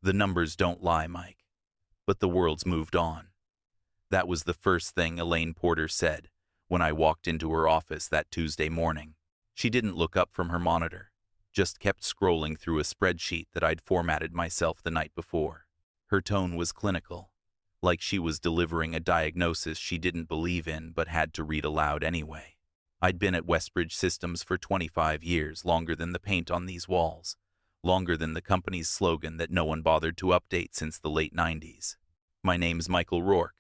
The numbers don't lie, Mike. But the world's moved on. That was the first thing Elaine Porter said when I walked into her office that Tuesday morning. She didn't look up from her monitor, just kept scrolling through a spreadsheet that I'd formatted myself the night before. Her tone was clinical, like she was delivering a diagnosis she didn't believe in but had to read aloud anyway. I'd been at Westbridge Systems for 25 years, longer than the paint on these walls, longer than the company's slogan that no one bothered to update since the late 90s. My name's Michael Rourke,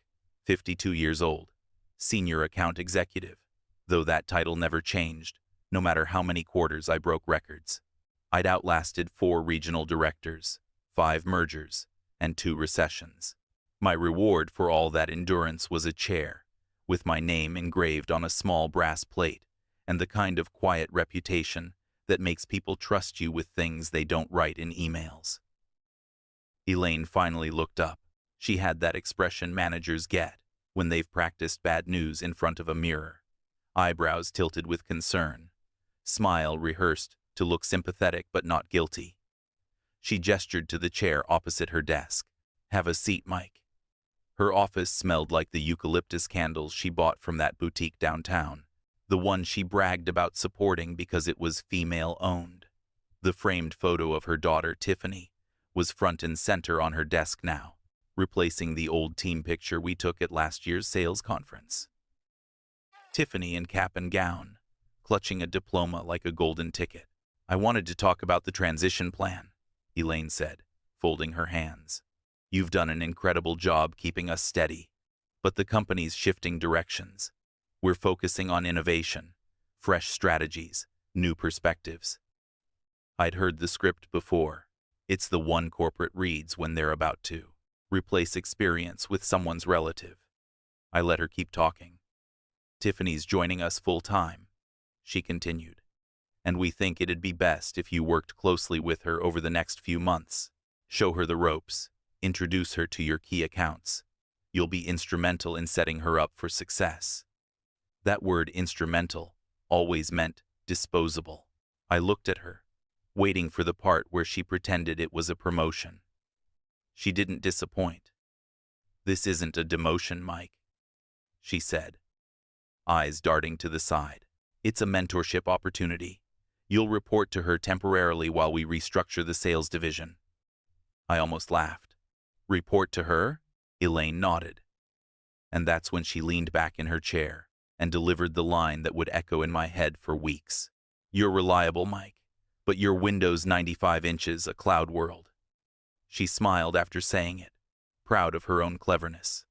52 years old, senior account executive, though that title never changed, no matter how many quarters I broke records. I'd outlasted 4 regional directors, 5 mergers, and 2 recessions. My reward for all that endurance was a chair, with my name engraved on a small brass plate, and the kind of quiet reputation that makes people trust you with things they don't write in emails. Elaine finally looked up. She had that expression managers get when they've practiced bad news in front of a mirror. Eyebrows tilted with concern, smile rehearsed to look sympathetic but not guilty. She gestured to the chair opposite her desk. "Have a seat, Mike." Her office smelled like the eucalyptus candles she bought from that boutique downtown, the one she bragged about supporting because it was female-owned. The framed photo of her daughter, Tiffany, was front and center on her desk now, replacing the old team picture we took at last year's sales conference. Tiffany in cap and gown, clutching a diploma like a golden ticket. "I wanted to talk about the transition plan," Elaine said, folding her hands. "You've done an incredible job keeping us steady, but the company's shifting directions. We're focusing on innovation, fresh strategies, new perspectives." I'd heard the script before. It's the one corporate reads when they're about to replace experience with someone's relative. I let her keep talking. "Tiffany's joining us full-time," she continued, "and we think it'd be best if you worked closely with her over the next few months. Show her the ropes, introduce her to your key accounts. You'll be instrumental in setting her up for success." That word instrumental always meant disposable. I looked at her, waiting for the part where she pretended it was a promotion. She didn't disappoint. "This isn't a demotion, Mike," she said, eyes darting to the side. "It's a mentorship opportunity. You'll report to her temporarily while we restructure the sales division." I almost laughed. "Report to her?" Elaine nodded. And that's when she leaned back in her chair and delivered the line that would echo in my head for weeks. "You're reliable, Mike, but your Windows 95 inches a cloud world." She smiled after saying it, proud of her own cleverness.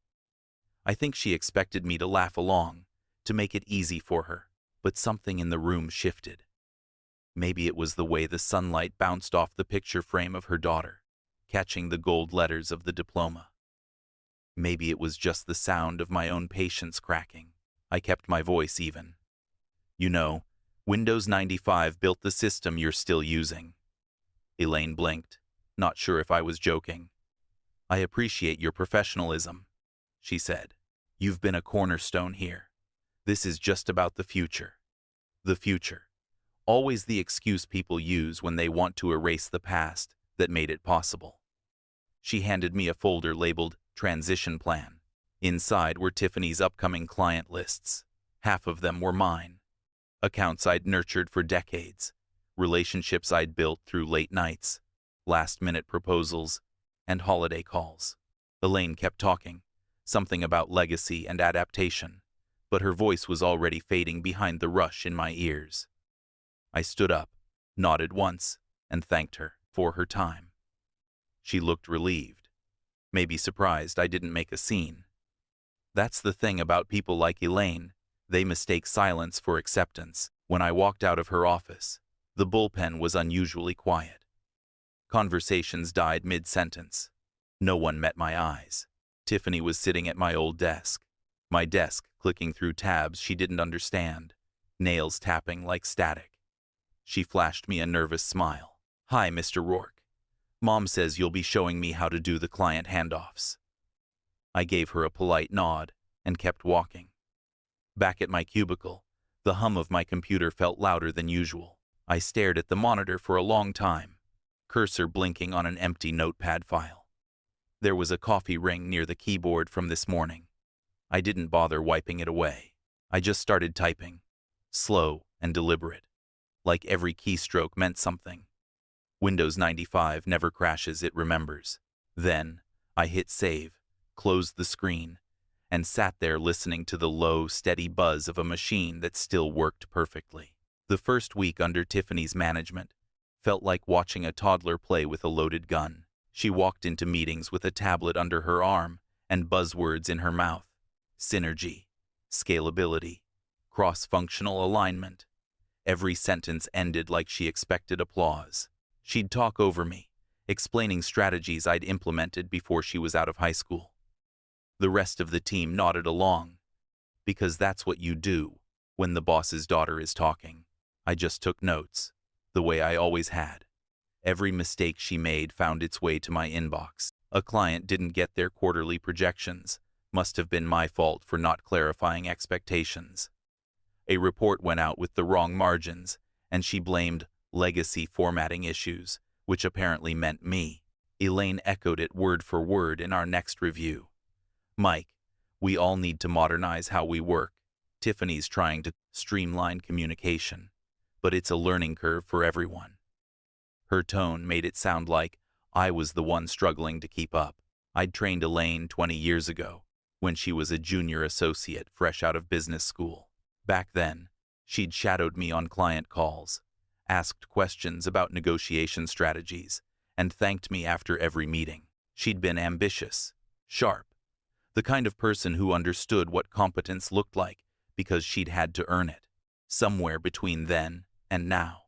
I think she expected me to laugh along, to make it easy for her, but something in the room shifted. Maybe it was the way the sunlight bounced off the picture frame of her daughter, catching the gold letters of the diploma. Maybe it was just the sound of my own patience cracking. I kept my voice even. "You know, Windows 95 built the system you're still using." Elaine blinked, not sure if I was joking. "I appreciate your professionalism," she said. "You've been a cornerstone here. This is just about the future." The future. Always the excuse people use when they want to erase the past that made it possible. She handed me a folder labeled Transition Plan. Inside were Tiffany's upcoming client lists. Half of them were mine. Accounts I'd nurtured for decades, relationships I'd built through late nights, last-minute proposals, and holiday calls. Elaine kept talking, something about legacy and adaptation, but her voice was already fading behind the rush in my ears. I stood up, nodded once, and thanked her for her time. She looked relieved, maybe surprised I didn't make a scene. That's the thing about people like Elaine, they mistake silence for acceptance. When I walked out of her office, the bullpen was unusually quiet. Conversations died mid-sentence. No one met my eyes. Tiffany was sitting at my old desk, my desk clicking through tabs she didn't understand, nails tapping like static. She flashed me a nervous smile. "Hi, Mr. Rourke. Mom says you'll be showing me how to do the client handoffs." I gave her a polite nod and kept walking. Back at my cubicle, the hum of my computer felt louder than usual. I stared at the monitor for a long time, cursor blinking on an empty notepad file. There was a coffee ring near the keyboard from this morning. I didn't bother wiping it away. I just started typing, slow and deliberate, like every keystroke meant something. Windows 95 never crashes, it remembers. Then, I hit save, closed the screen, and sat there listening to the low, steady buzz of a machine that still worked perfectly. The first week under Tiffany's management felt like watching a toddler play with a loaded gun. She walked into meetings with a tablet under her arm and buzzwords in her mouth. Synergy, scalability, cross-functional alignment. Every sentence ended like she expected applause. She'd talk over me, explaining strategies I'd implemented before she was out of high school. The rest of the team nodded along, because that's what you do when the boss's daughter is talking. I just took notes, the way I always had. Every mistake she made found its way to my inbox. A client didn't get their quarterly projections. Must have been my fault for not clarifying expectations. A report went out with the wrong margins, and she blamed legacy formatting issues, which apparently meant me. Elaine echoed it word for word in our next review. Mike, we all need to modernize how we work. Tiffany's trying to streamline communication, but it's a learning curve for everyone. Her tone made it sound like I was the one struggling to keep up. I'd trained Elaine 20 years ago, when she was a junior associate fresh out of business school. Back then, she'd shadowed me on client calls, asked questions about negotiation strategies, and thanked me after every meeting. She'd been ambitious, sharp, the kind of person who understood what competence looked like because she'd had to earn it. Somewhere between then and now,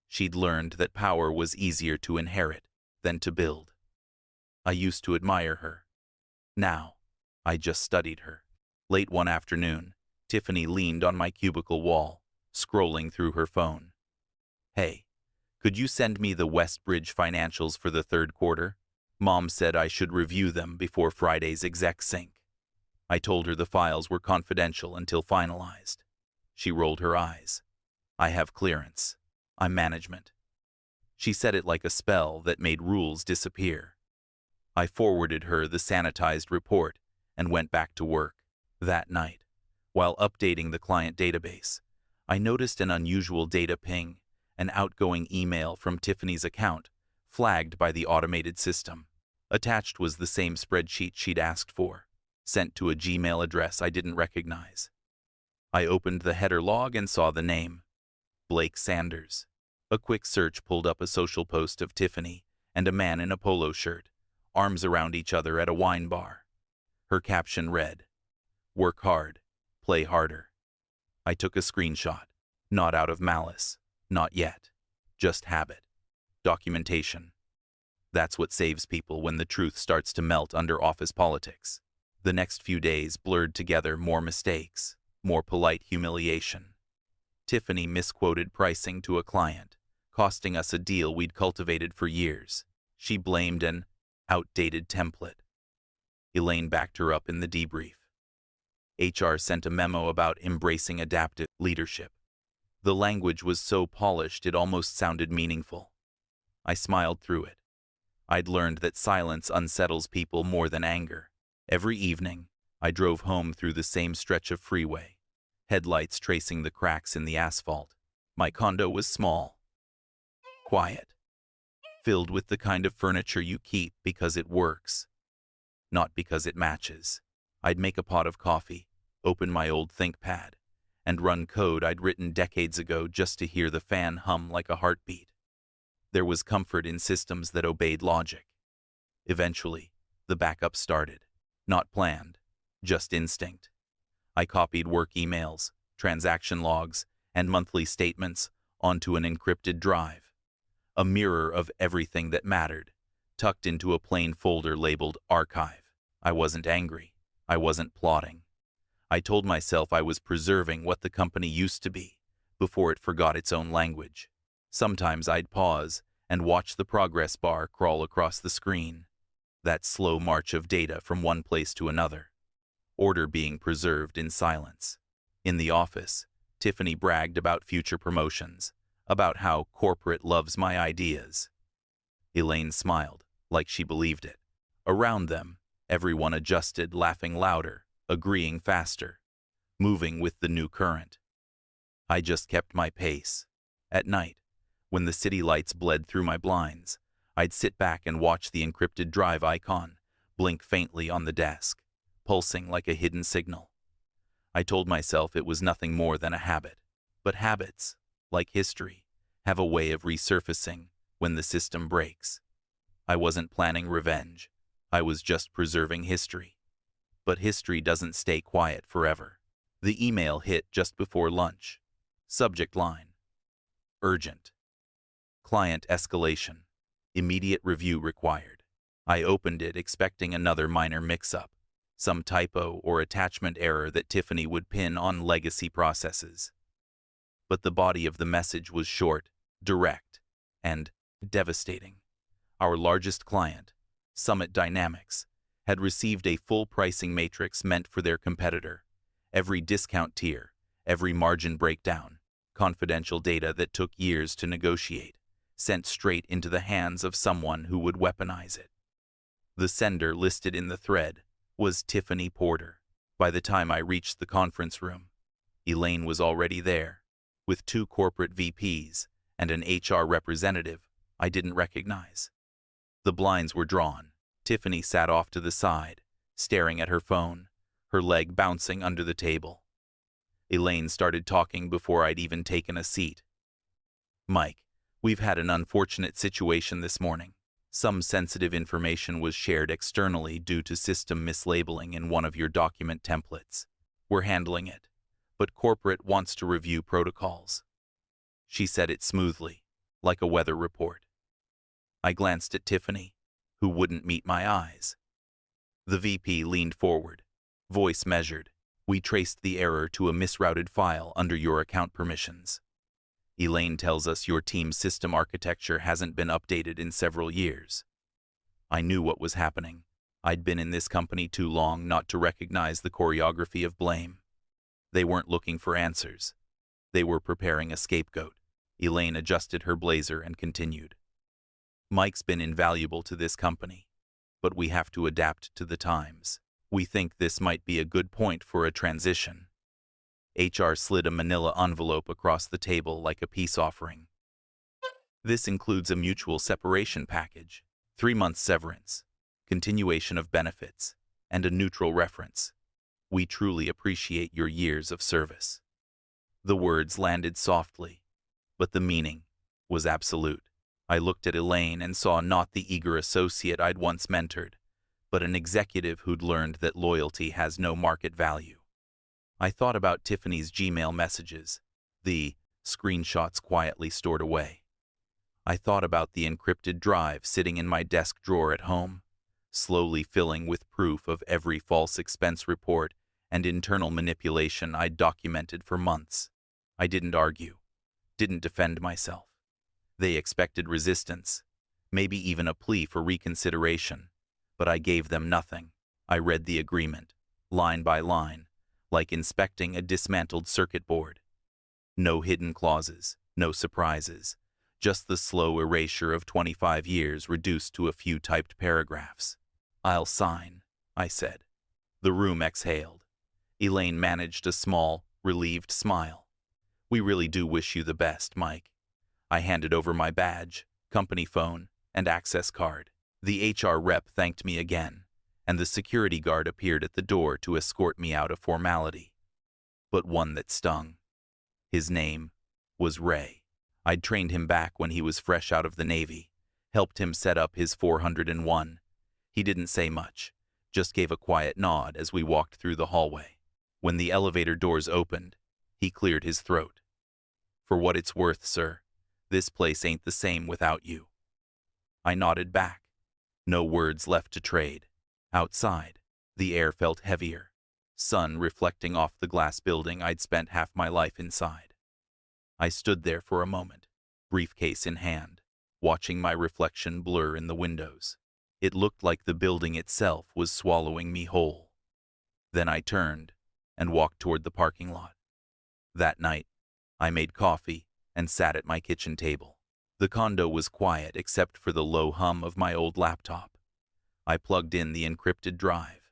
she'd learned that power was easier to inherit than to build. I used to admire her. Now, I just studied her. Late one afternoon, Tiffany leaned on my cubicle wall, scrolling through her phone. Hey, could you send me the Westbridge financials for the third quarter? Mom said I should review them before Friday's exec sync. I told her the files were confidential until finalized. She rolled her eyes. I have clearance. I'm management. She said it like a spell that made rules disappear. I forwarded her the sanitized report and went back to work. That night, while updating the client database, I noticed an unusual data ping, an outgoing email from Tiffany's account, flagged by the automated system. Attached was the same spreadsheet she'd asked for, sent to a Gmail address I didn't recognize. I opened the header log and saw the name, Blake Sanders. A quick search pulled up a social post of Tiffany and a man in a polo shirt, arms around each other at a wine bar. Her caption read, "Work hard, play harder." I took a screenshot, not out of malice, not yet, just habit, documentation. That's what saves people when the truth starts to melt under office politics. The next few days blurred together more mistakes, more polite humiliation. Tiffany misquoted pricing to a client, costing us a deal we'd cultivated for years. She blamed an outdated template. Elaine backed her up in the debrief. HR sent a memo about embracing adaptive leadership. The language was so polished it almost sounded meaningful. I smiled through it. I'd learned that silence unsettles people more than anger. Every evening, I drove home through the same stretch of freeway, headlights tracing the cracks in the asphalt. My condo was small, quiet, filled with the kind of furniture you keep because it works, not because it matches. I'd make a pot of coffee, open my old ThinkPad, and run code I'd written decades ago just to hear the fan hum like a heartbeat. There was comfort in systems that obeyed logic. Eventually, the backup started. Not planned, just instinct. I copied work emails, transaction logs, and monthly statements onto an encrypted drive. A mirror of everything that mattered, tucked into a plain folder labeled Archive. I wasn't angry. I wasn't plotting. I told myself I was preserving what the company used to be, before it forgot its own language. Sometimes I'd pause and watch the progress bar crawl across the screen. That slow march of data from one place to another. Order being preserved in silence. In the office, Tiffany bragged about future promotions, about how corporate loves my ideas. Elaine smiled, like she believed it. Around them, everyone adjusted, laughing louder, agreeing faster, moving with the new current. I just kept my pace. At night, when the city lights bled through my blinds, I'd sit back and watch the encrypted drive icon blink faintly on the desk, pulsing like a hidden signal. I told myself it was nothing more than a habit. But habits, like history, have a way of resurfacing when the system breaks. I wasn't planning revenge. I was just preserving history. But history doesn't stay quiet forever. The email hit just before lunch. Subject line: urgent. Client escalation. Immediate review required. I opened it expecting another minor mix-up, some typo or attachment error that Tiffany would pin on legacy processes. But the body of the message was short, direct, and devastating. Our largest client, Summit Dynamics, had received a full pricing matrix meant for their competitor. Every discount tier, every margin breakdown, confidential data that took years to negotiate, sent straight into the hands of someone who would weaponize it. The sender listed in the thread was Tiffany Porter. By the time I reached the conference room, Elaine was already there, with 2 corporate VPs and an HR representative I didn't recognize. The blinds were drawn. Tiffany sat off to the side, staring at her phone, her leg bouncing under the table. Elaine started talking before I'd even taken a seat. "Mike, we've had an unfortunate situation this morning. Some sensitive information was shared externally due to system mislabeling in one of your document templates. We're handling it, but corporate wants to review protocols." She said it smoothly, like a weather report. I glanced at Tiffany, who wouldn't meet my eyes. The VP leaned forward, voice measured. "We traced the error to a misrouted file under your account permissions. Elaine tells us your team's system architecture hasn't been updated in several years." I knew what was happening. I'd been in this company too long not to recognize the choreography of blame. They weren't looking for answers. They were preparing a scapegoat. Elaine adjusted her blazer and continued. "Mike's been invaluable to this company, but we have to adapt to the times. We think this might be a good point for a transition." HR slid a manila envelope across the table like a peace offering. "This includes a mutual separation package, 3 months severance, continuation of benefits, and a neutral reference. We truly appreciate your years of service." The words landed softly, but the meaning was absolute. I looked at Elaine and saw not the eager associate I'd once mentored, but an executive who'd learned that loyalty has no market value. I thought about Tiffany's Gmail messages, the screenshots quietly stored away. I thought about the encrypted drive sitting in my desk drawer at home, slowly filling with proof of every false expense report and internal manipulation I'd documented for months. I didn't argue, didn't defend myself. They expected resistance, maybe even a plea for reconsideration, but I gave them nothing. I read the agreement, line by line, like inspecting a dismantled circuit board. No hidden clauses, no surprises, just the slow erasure of 25 years reduced to a few typed paragraphs. "I'll sign," I said. The room exhaled. Elaine managed a small, relieved smile. "We really do wish you the best, Mike." I handed over my badge, company phone, and access card. The HR rep thanked me again, and the security guard appeared at the door to escort me out of formality. But one that stung. His name was Ray. I'd trained him back when he was fresh out of the Navy, helped him set up his 401. He didn't say much, just gave a quiet nod as we walked through the hallway. When the elevator doors opened, he cleared his throat. "For what it's worth, sir, this place ain't the same without you." I nodded back. No words left to trade. Outside, the air felt heavier, sun reflecting off the glass building I'd spent half my life inside. I stood there for a moment, briefcase in hand, watching my reflection blur in the windows. It looked like the building itself was swallowing me whole. Then I turned and walked toward the parking lot. That night, I made coffee and sat at my kitchen table. The condo was quiet except for the low hum of my old laptop. I plugged in the encrypted drive.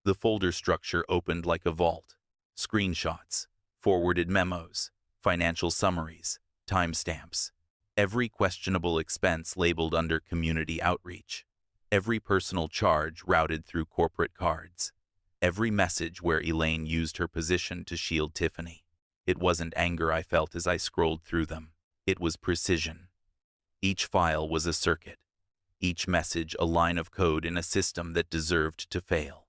The folder structure opened like a vault. Screenshots, forwarded memos, financial summaries, timestamps. Every questionable expense labeled under community outreach. Every personal charge routed through corporate cards. Every message where Elaine used her position to shield Tiffany. It wasn't anger I felt as I scrolled through them. It was precision. Each file was a circuit. Each message a line of code in a system that deserved to fail.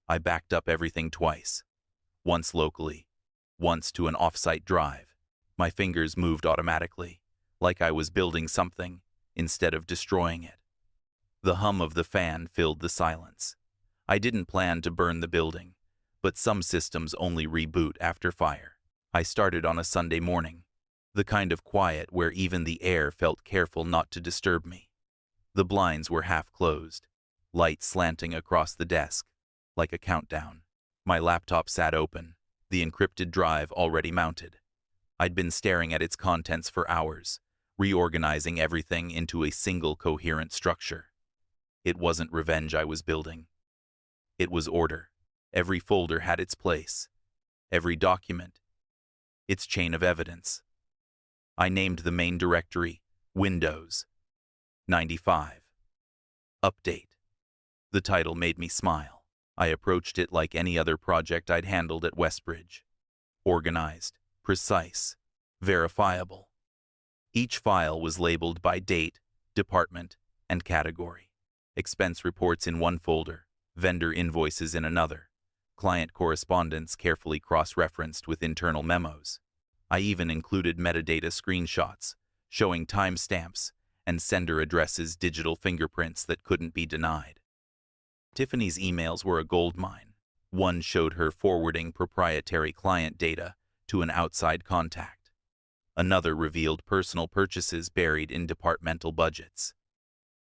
I backed up everything twice. Once locally, once to an off-site drive. My fingers moved automatically, like I was building something instead of destroying it. The hum of the fan filled the silence. I didn't plan to burn the building, but some systems only reboot after fire. I started on a Sunday morning, the kind of quiet where even the air felt careful not to disturb me. The blinds were half closed, light slanting across the desk, like a countdown. My laptop sat open, the encrypted drive already mounted. I'd been staring at its contents for hours, reorganizing everything into a single coherent structure. It wasn't revenge I was building. It was order. Every folder had its place. Every document, its chain of evidence. I named the main directory Windows 95. Update. The title made me smile. I approached it like any other project I'd handled at Westbridge. Organized, precise, verifiable. Each file was labeled by date, department, and category. Expense reports in one folder, vendor invoices in another, client correspondence carefully cross-referenced with internal memos. I even included metadata screenshots, showing timestamps and sender addresses, digital fingerprints that couldn't be denied. Tiffany's emails were a goldmine. One showed her forwarding proprietary client data to an outside contact. Another revealed personal purchases buried in departmental budgets.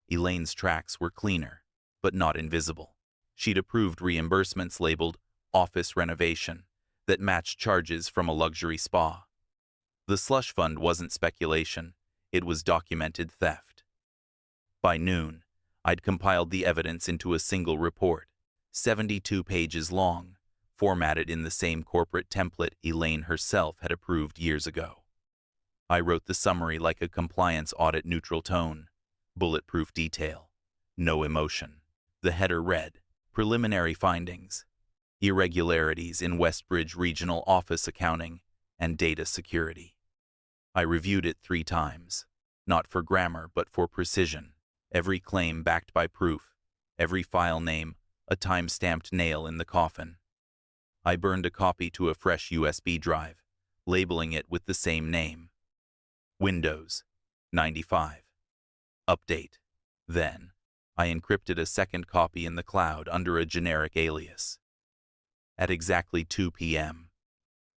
Elaine's tracks were cleaner, but not invisible. She'd approved reimbursements labeled office renovation that matched charges from a luxury spa. The slush fund wasn't speculation, it was documented theft. By noon, I'd compiled the evidence into a single report, 72 pages long, formatted in the same corporate template Elaine herself had approved years ago. I wrote the summary like a compliance audit neutral tone, bulletproof detail, no emotion. The header read, Preliminary findings, irregularities in Westbridge Regional Office accounting and data security. I reviewed it 3 times, not for grammar but for precision. Every claim backed by proof, every file name a time-stamped nail in the coffin. I burned a copy to a fresh USB drive, labeling it with the same name. Windows 95. Update. Then, I encrypted a second copy in the cloud under a generic alias. At exactly 2 p.m.,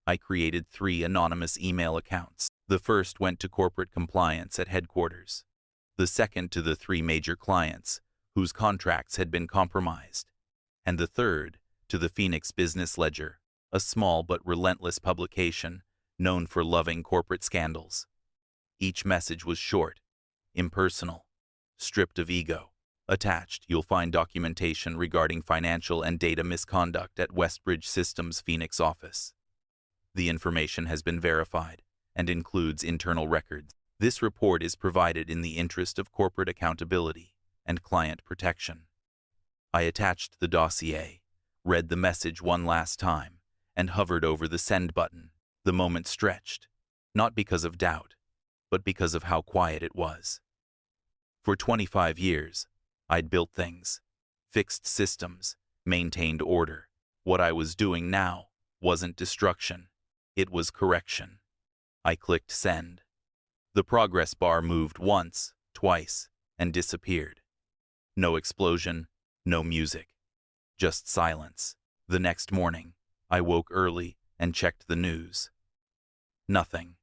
I created 3 anonymous email accounts. The first went to corporate compliance at headquarters. The second to the 3 major clients whose contracts had been compromised. And the third to the Phoenix Business Ledger, a small but relentless publication known for loving corporate scandals. Each message was short, impersonal, stripped of ego. Attached, you'll find documentation regarding financial and data misconduct at Westbridge Systems' Phoenix office. The information has been verified and includes internal records. This report is provided in the interest of corporate accountability and client protection. I attached the dossier, read the message one last time, and hovered over the send button. The moment stretched, not because of doubt, but because of how quiet it was. For 25 years, I'd built things, fixed systems, maintained order. What I was doing now wasn't destruction, it was correction. I clicked send. The progress bar moved once, twice, and disappeared. No explosion, no music, just silence. The next morning, I woke early and checked the news. Nothing.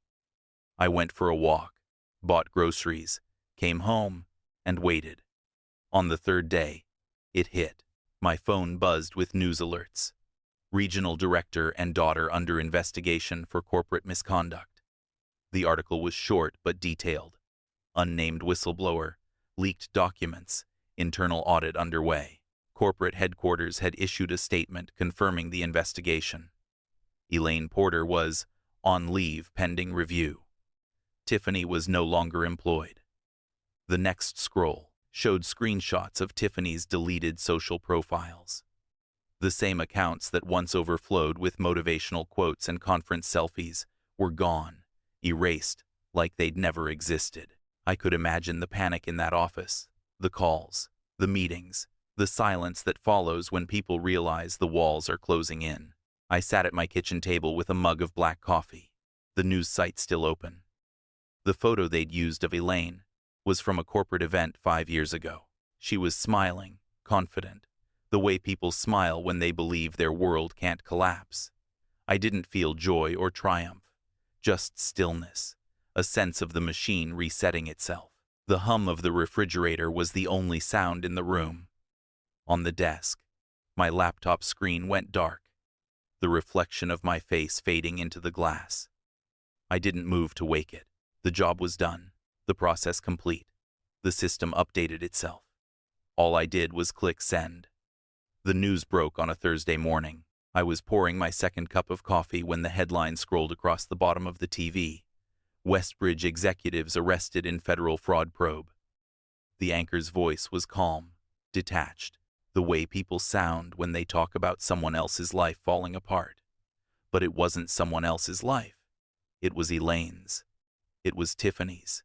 I went for a walk, bought groceries, came home, and waited. On the 3rd day, it hit. My phone buzzed with news alerts. Regional director and daughter under investigation for corporate misconduct. The article was short but detailed. unnamed whistleblower, leaked documents, internal audit underway. Corporate headquarters had issued a statement confirming the investigation. Elaine Porter was on leave pending review. Tiffany was no longer employed. The next scroll showed screenshots of Tiffany's deleted social profiles. The same accounts that once overflowed with motivational quotes and conference selfies were gone, erased, like they'd never existed. I could imagine the panic in that office, the calls, the meetings, the silence that follows when people realize the walls are closing in. I sat at my kitchen table with a mug of black coffee, the news site still open. The photo they'd used of Elaine was from a corporate event 5 years ago. She was smiling, confident, the way people smile when they believe their world can't collapse. I didn't feel joy or triumph, just stillness, a sense of the machine resetting itself. The hum of the refrigerator was the only sound in the room. On the desk, my laptop screen went dark, the reflection of my face fading into the glass. I didn't move to wake it. The job was done, the process complete. The system updated itself. All I did was click send. The news broke on a Thursday morning. I was pouring my second cup of coffee when the headline scrolled across the bottom of the TV. Westbridge executives arrested in federal fraud probe. The anchor's voice was calm, detached, the way people sound when they talk about someone else's life falling apart. But it wasn't someone else's life. It was Elaine's. It was Tiffany's.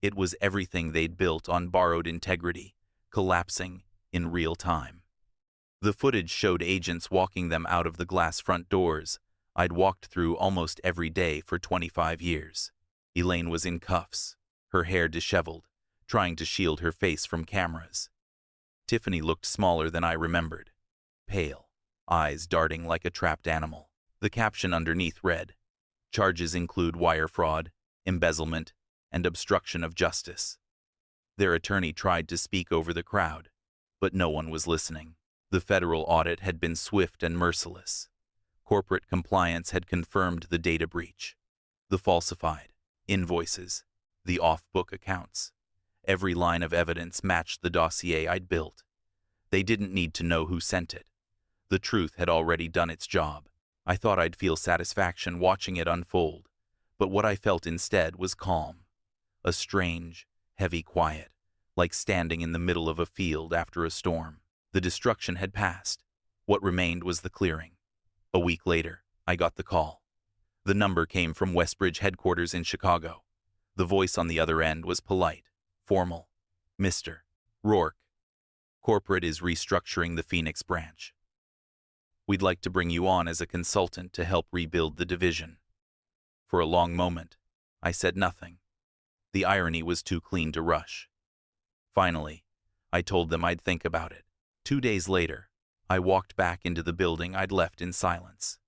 It was everything they'd built on borrowed integrity, collapsing in real time. The footage showed agents walking them out of the glass front doors I'd walked through almost every day for 25 years. Elaine was in cuffs, her hair disheveled, trying to shield her face from cameras. Tiffany looked smaller than I remembered, pale, eyes darting like a trapped animal. The caption underneath read, "Charges include wire fraud, embezzlement, and obstruction of justice." Their attorney tried to speak over the crowd, but no one was listening. The federal audit had been swift and merciless. Corporate compliance had confirmed the data breach, the falsified invoices, the off-book accounts. Every line of evidence matched the dossier I'd built. They didn't need to know who sent it. The truth had already done its job. I thought I'd feel satisfaction watching it unfold, but what I felt instead was calm. A strange, heavy quiet, like standing in the middle of a field after a storm. The destruction had passed. What remained was the clearing. A week later, I got the call. The number came from Westbridge headquarters in Chicago. The voice on the other end was polite, formal. "Mr. Rourke, corporate is restructuring the Phoenix branch. We'd like to bring you on as a consultant to help rebuild the division." For a long moment, I said nothing. The irony was too clean to rush. Finally, I told them I'd think about it. 2 days later, I walked back into the building I'd left in silence.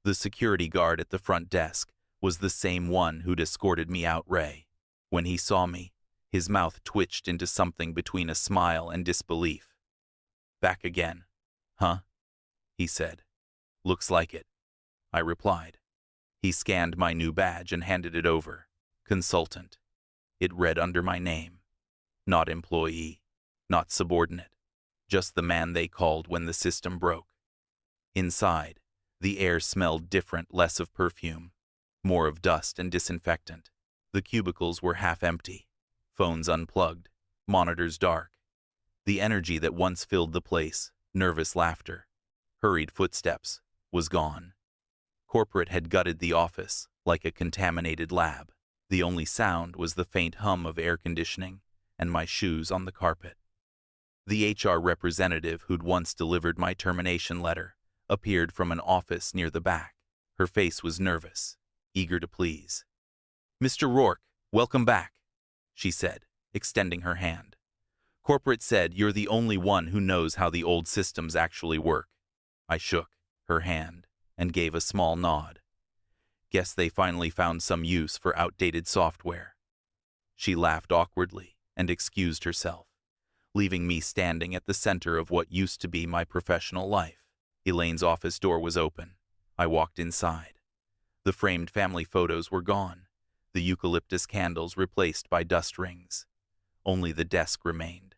The security guard at the front desk was the same one who'd escorted me out. Ray. When he saw me, his mouth twitched into something between a smile and disbelief. "Back again, huh?" he said. "Looks like it," I replied. He scanned my new badge and handed it over. Consultant. It read under my name. Not employee, not subordinate, just the man they called when the system broke. Inside, the air smelled different, less of perfume, more of dust and disinfectant. The cubicles were half empty, phones unplugged, monitors dark. The energy that once filled the place, nervous laughter, hurried footsteps, was gone. Corporate had gutted the office like a contaminated lab. The only sound was the faint hum of air conditioning and my shoes on the carpet. The HR representative who'd once delivered my termination letter appeared from an office near the back. Her face was nervous, eager to please. "Mr. Rourke, welcome back," she said, extending her hand. "Corporate said you're the only one who knows how the old systems actually work." I shook her hand and gave a small nod. Guess they finally found some use for outdated software. She laughed awkwardly and excused herself, leaving me standing at the center of what used to be my professional life. Elaine's office door was open. I walked inside. The framed family photos were gone. the eucalyptus candles replaced by dust rings. Only the desk remained,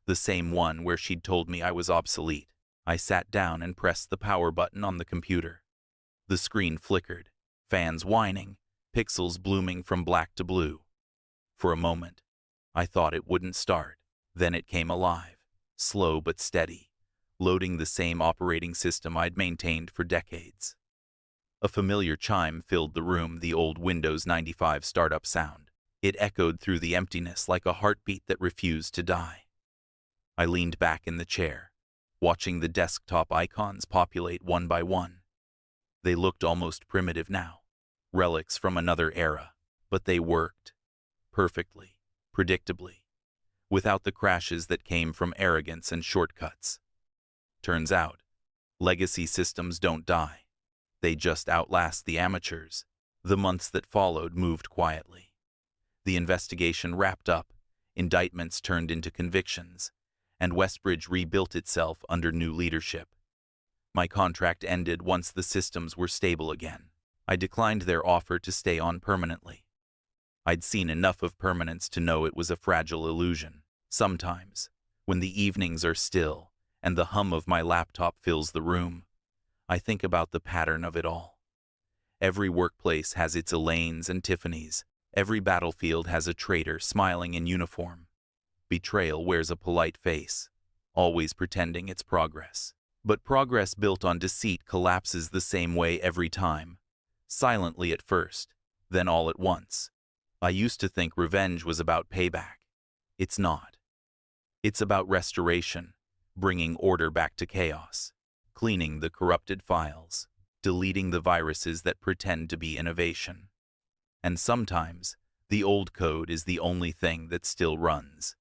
the same one where she'd told me I was obsolete. I sat down and pressed the power button on the computer. The screen flickered, fans whining, pixels blooming from black to blue. For a moment, I thought it wouldn't start. Then it came alive, slow but steady, loading the same operating system I'd maintained for decades. A familiar chime filled the room, the old Windows 95 startup sound. It echoed through the emptiness like a heartbeat that refused to die. I leaned back in the chair, watching the desktop icons populate one by one. They looked almost primitive now, relics from another era, but they worked perfectly, predictably, without the crashes that came from arrogance and shortcuts. Turns out, legacy systems don't die. They just outlast the amateurs. The months that followed moved quietly. The investigation wrapped up, indictments turned into convictions, and Westbridge rebuilt itself under new leadership. My contract ended once the systems were stable again. I declined their offer to stay on permanently. I'd seen enough of permanence to know it was a fragile illusion. Sometimes, when the evenings are still and the hum of my laptop fills the room, I think about the pattern of it all. Every workplace has its Elaines and Tiffany's. Every battlefield has a traitor smiling in uniform. Betrayal wears a polite face, always pretending it's progress. But progress built on deceit collapses the same way every time. Silently at first, then all at once. I used to think revenge was about payback. It's not. It's about restoration, bringing order back to chaos, cleaning the corrupted files, deleting the viruses that pretend to be innovation. And sometimes, the old code is the only thing that still runs.